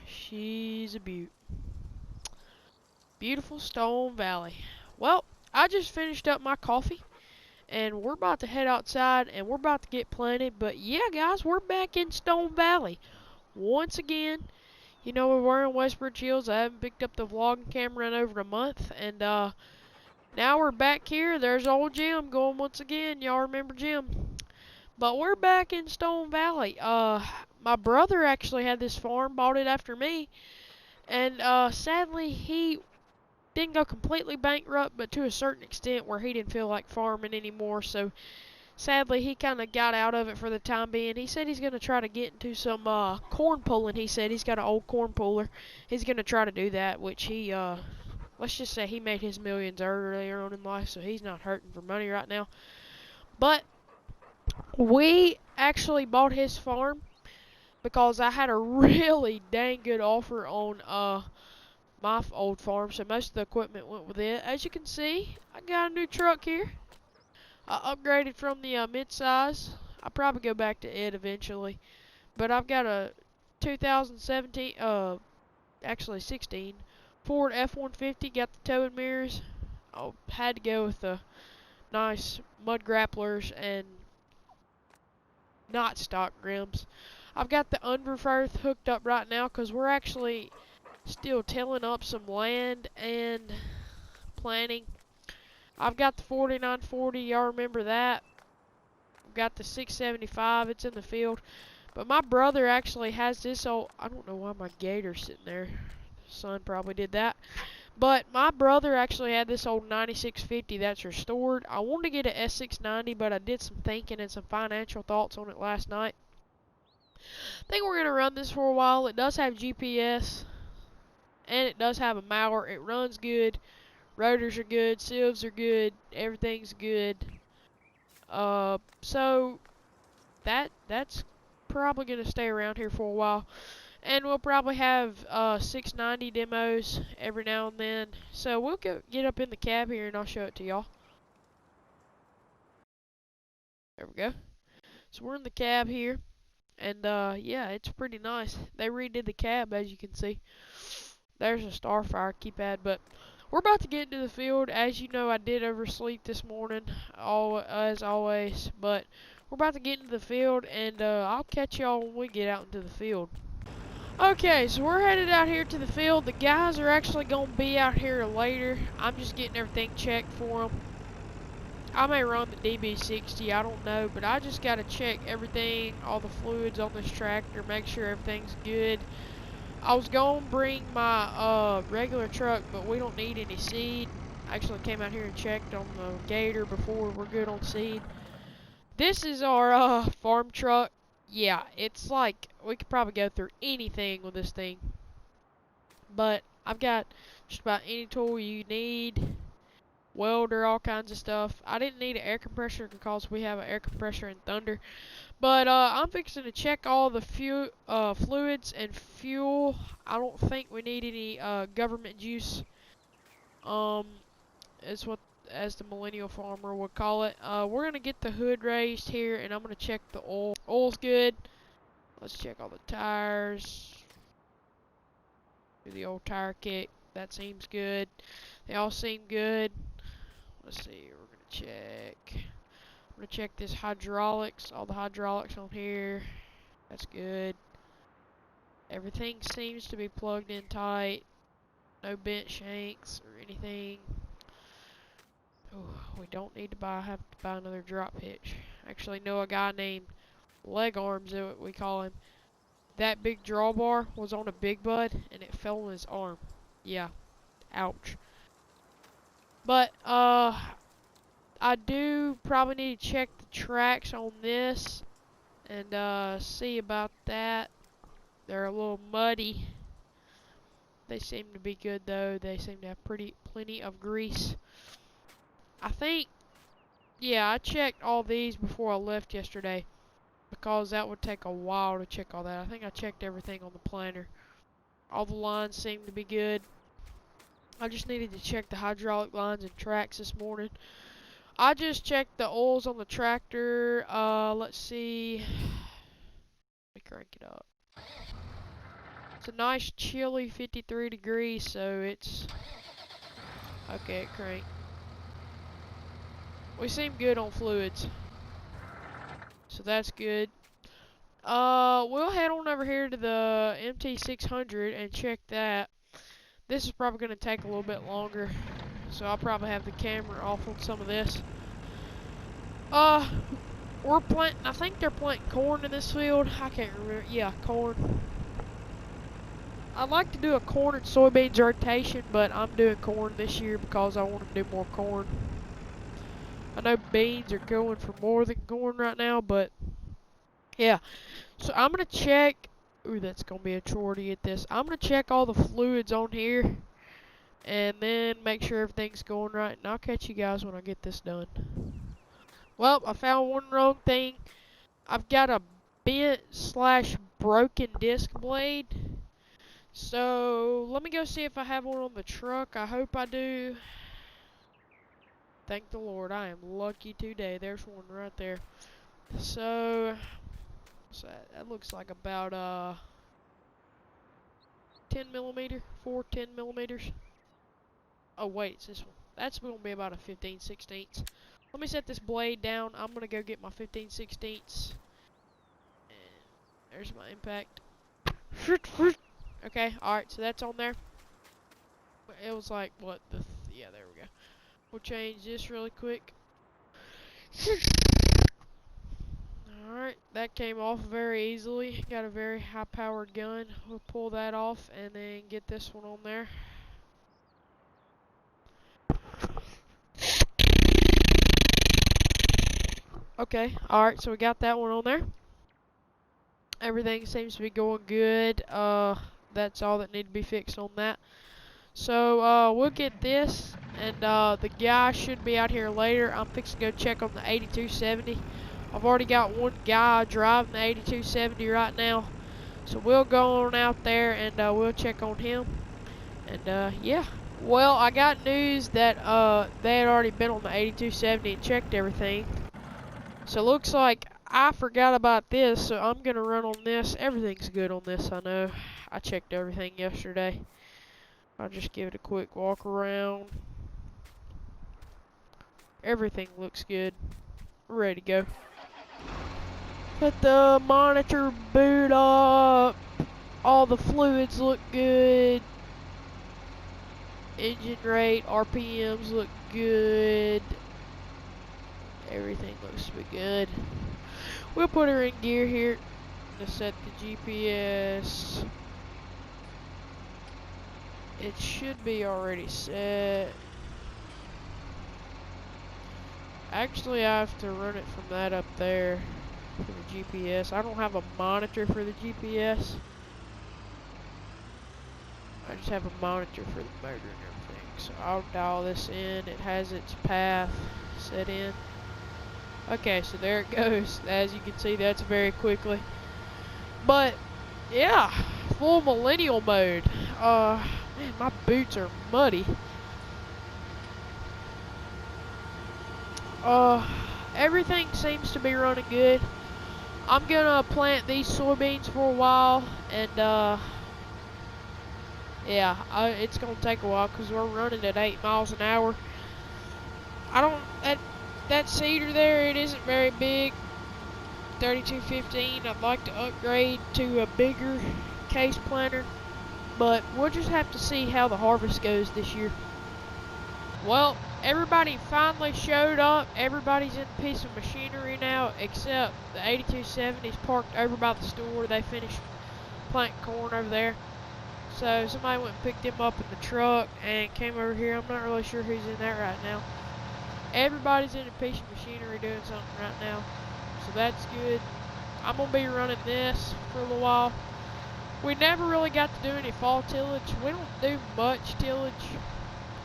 She's a beaut. Beautiful Stone Valley. Well, I just finished up my coffee, and we're about to head outside, and we're about to get planted. But yeah, guys, we're back in Stone Valley once again. You know, we're in Westbridge Hills. I haven't picked up the vlogging camera in over a month, and now we're back here. There's old Jim going once again. Y'all remember Jim? But we're back in Stone Valley. My brother actually had this farm, bought it after me, and sadly he didn't go completely bankrupt, but to a certain extent where he didn't feel like farming anymore. So sadly he kind of got out of it for the time being. He said he's going to try to get into some corn pulling. He said he's got an old corn puller. He's going to try to do that, which he let's just say he made his millions earlier on in life, so he's not hurting for money right now. But we actually bought his farm because I had a really dang good offer on my old farm, so most of the equipment went with it. As you can see, I got a new truck here. I upgraded from the mid-size. I'll probably go back to it eventually, but I've got a 2017, actually 16, Ford F-150. Got the towing mirrors. I had to go with the nice mud grapplers and not stock rims. I've got the unroof earth hooked up right now because we're actually still tilling up some land and planting. I've got the 4940, y'all remember that? I've got the 675, it's in the field. But my brother actually has this old, I don't know why my gator's sitting there. The sun probably did that. But my brother actually had this old 9650 that's restored. I wanted to get an S690, but I did some thinking and some financial thoughts on it last night. I think we're going to run this for a while. It does have GPS, and it does have a mower. It runs good. Rotors are good. Sieves are good. Everything's good. So that's probably going to stay around here for a while. And we'll probably have 690 demos every now and then. So we'll get up in the cab here and I'll show it to y'all. There we go. So we're in the cab here. And yeah, it's pretty nice. They redid the cab, as you can see. There's a Starfire keypad, but we're about to get into the field. As you know, I did oversleep this morning, as always. But we're about to get into the field, and I'll catch y'all when we get out into the field. Okay, so we're headed out here to the field. The guys are actually going to be out here later. I'm just getting everything checked for them. I may run the DB60, I don't know, but I just got to check everything, all the fluids on this tractor, make sure everything's good. I was going to bring my regular truck, but we don't need any seed. I actually came out here and checked on the Gator before. We're good on seed. This is our farm truck. Yeah, it's like, we could probably go through anything with this thing. But I've got just about any tool you need. Welder, all kinds of stuff. I didn't need an air compressor because we have an air compressor in Thunder. But I'm fixing to check all the fluids and fuel. I don't think we need any government juice. Is what as the millennial farmer would call it. We're gonna get the hood raised here, and I'm gonna check the oil. Oil's good. Let's check all the tires. Do the old tire kick. That seems good. They all seem good. Let's see, we're gonna check. I'm gonna check this hydraulics, all the hydraulics on here. That's good. Everything seems to be plugged in tight. No bent shanks or anything. Oh, we don't need to have to buy another drop hitch. Actually know a guy named Leg Arms, we call him. That big drawbar was on a Big Bud and it fell on his arm. Yeah. Ouch. But I do probably need to check the tracks on this and see about that. They're a little muddy. They seem to be good though. They seem to have plenty of grease. I think, yeah, I checked all these before I left yesterday because that would take a while to check all that. I think I checked everything on the planner. All the lines seem to be good. I just needed to check the hydraulic lines and tracks this morning. I just checked the oils on the tractor. Let's see. Let me crank it up. It's a nice chilly 53 degrees, so it's okay. It crank. We seem good on fluids, so that's good. We'll head on over here to the MT600 and check that. This is probably going to take a little bit longer, so I'll probably have the camera off on some of this. We're planting, I think they're planting corn in this field. I can't remember. Yeah, corn. I'd like to do a corn and soybeans rotation, but I'm doing corn this year because I want to do more corn. I know beans are going for more than corn right now, but yeah. So I'm going to check. Ooh, that's going to be a chore to get this. I'm going to check all the fluids on here and then make sure everything's going right. And I'll catch you guys when I get this done. Well, I found one wrong thing. I've got a bent / broken disc blade. So let me go see if I have one on the truck. I hope I do. Thank the Lord, I am lucky today. There's one right there. So that looks like about 10 millimeter, 10 millimeters. Oh wait, it's this one. That's going to be about a 15/16. Let me set this blade down. I'm going to go get my 15/16. And there's my impact. Okay, alright, so that's on there. It was like, what, yeah, there we go. We'll change this really quick. Alright, that came off very easily. Got a very high-powered gun. We'll pull that off and then get this one on there. Okay, alright, so we got that one on there. Everything seems to be going good. That's all that need to be fixed on that. So, we'll get this, and the guy should be out here later. I'm fixing to go check on the 8270. I've already got one guy driving the 8270 right now. So we'll go on out there and we'll check on him. And yeah. Well, I got news that they had already been on the 8270 and checked everything. So looks like I forgot about this, so I'm gonna run on this. Everything's good on this, I know. I checked everything yesterday. I'll just give it a quick walk around. Everything looks good. We're ready to go. Let the monitor boot up. All the fluids look good. Engine rate, RPMs look good. Everything looks to be good. We'll put her in gear here to set the GPS. It should be already set. Actually, I have to run it from that up there for the GPS. I don't have a monitor for the GPS. I just have a monitor for the motor and everything. So I'll dial this in. It has its path set in. Okay, so there it goes. As you can see, that's very quickly. But yeah, full millennial mode. Man, my boots are muddy. Everything seems to be running good. I'm gonna plant these soybeans for a while, and yeah, it's gonna take a while because we're running at 8 miles an hour. That seeder there, it isn't very big. 3215. I'd like to upgrade to a bigger case planter, but we'll just have to see how the harvest goes this year. Well, everybody finally showed up. Everybody's in a piece of machinery now, except the 8270's parked over by the store. They finished planting corn over there. So somebody went and picked him up in the truck and came over here. I'm not really sure who's in that right now. Everybody's in a piece of machinery doing something right now. So that's good. I'm going to be running this for a little while. We never really got to do any fall tillage. We don't do much tillage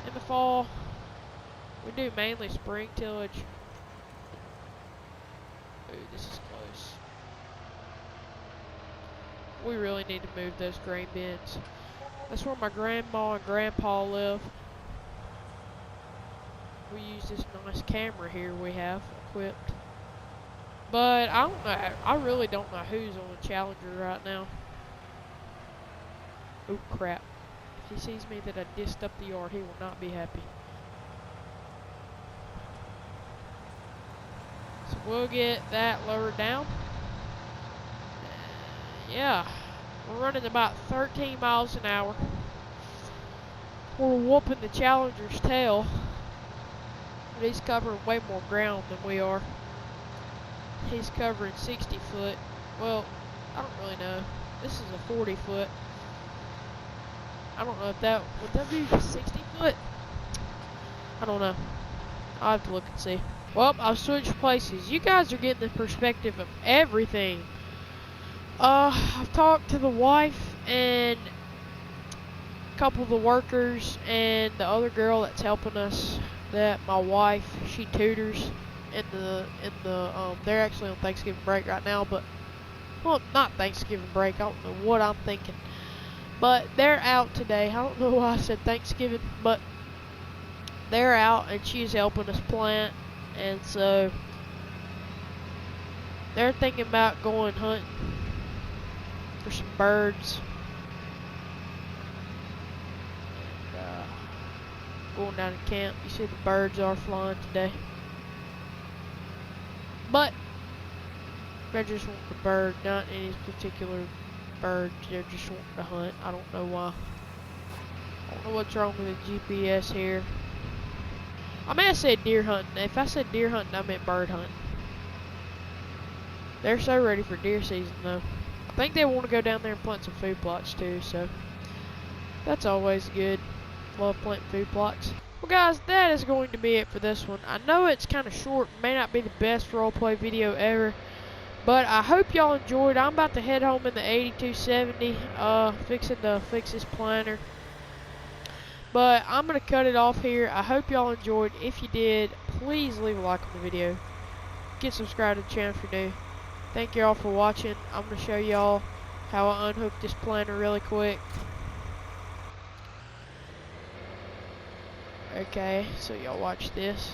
in the fall. We do mainly spring tillage. Ooh, this is close. We really need to move those grain bins. That's where my grandma and grandpa live. We use this nice camera here we have equipped. But I don't know. I really don't know who's on the Challenger right now. Oh crap. If he sees me that I dissed up the yard, he will not be happy. So we'll get that lowered down. Yeah, we're running about 13 miles an hour. We're whooping the Challenger's tail. But he's covering way more ground than we are. He's covering 60 foot. Well, I don't really know. This is a 40 foot. I don't know if would that be 60 foot? I don't know. I'll have to look and see. Well, I've switched places. You guys are getting the perspective of everything. I've talked to the wife and a couple of the workers and the other girl that's helping us. That my wife, she tutors they're actually on Thanksgiving break right now, but well, not Thanksgiving break. I don't know what I'm thinking, but they're out today. I don't know why I said Thanksgiving, but they're out and she's helping us plant, and so they're thinking about going hunting for some birds. And, going down to camp. You see the birds are flying today. But they're just wanting a bird, not any particular bird. They're just wanting to hunt. I don't know why. I don't know what's wrong with the GPS here. I may have said deer hunting. If I said deer hunting, I meant bird hunting. They're so ready for deer season though. I think they want to go down there and plant some food plots too, so that's always good. Love planting food plots. Well guys, that is going to be it for this one. I know it's kind of short, may not be the best roleplay video ever, but I hope y'all enjoyed. I'm about to head home in the 8270, fixing to fix this planter. But I'm going to cut it off here. I hope y'all enjoyed. If you did, please leave a like on the video. Get subscribed to the channel if you're new. Thank y'all for watching. I'm going to show y'all how I unhook this planter really quick. Okay, so y'all watch this.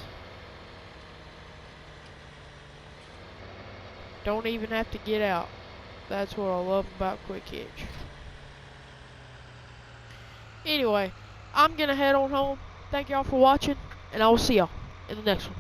Don't even have to get out. That's what I love about Quick Hitch. Anyway, I'm gonna head on home. Thank y'all for watching, and I will see y'all in the next one.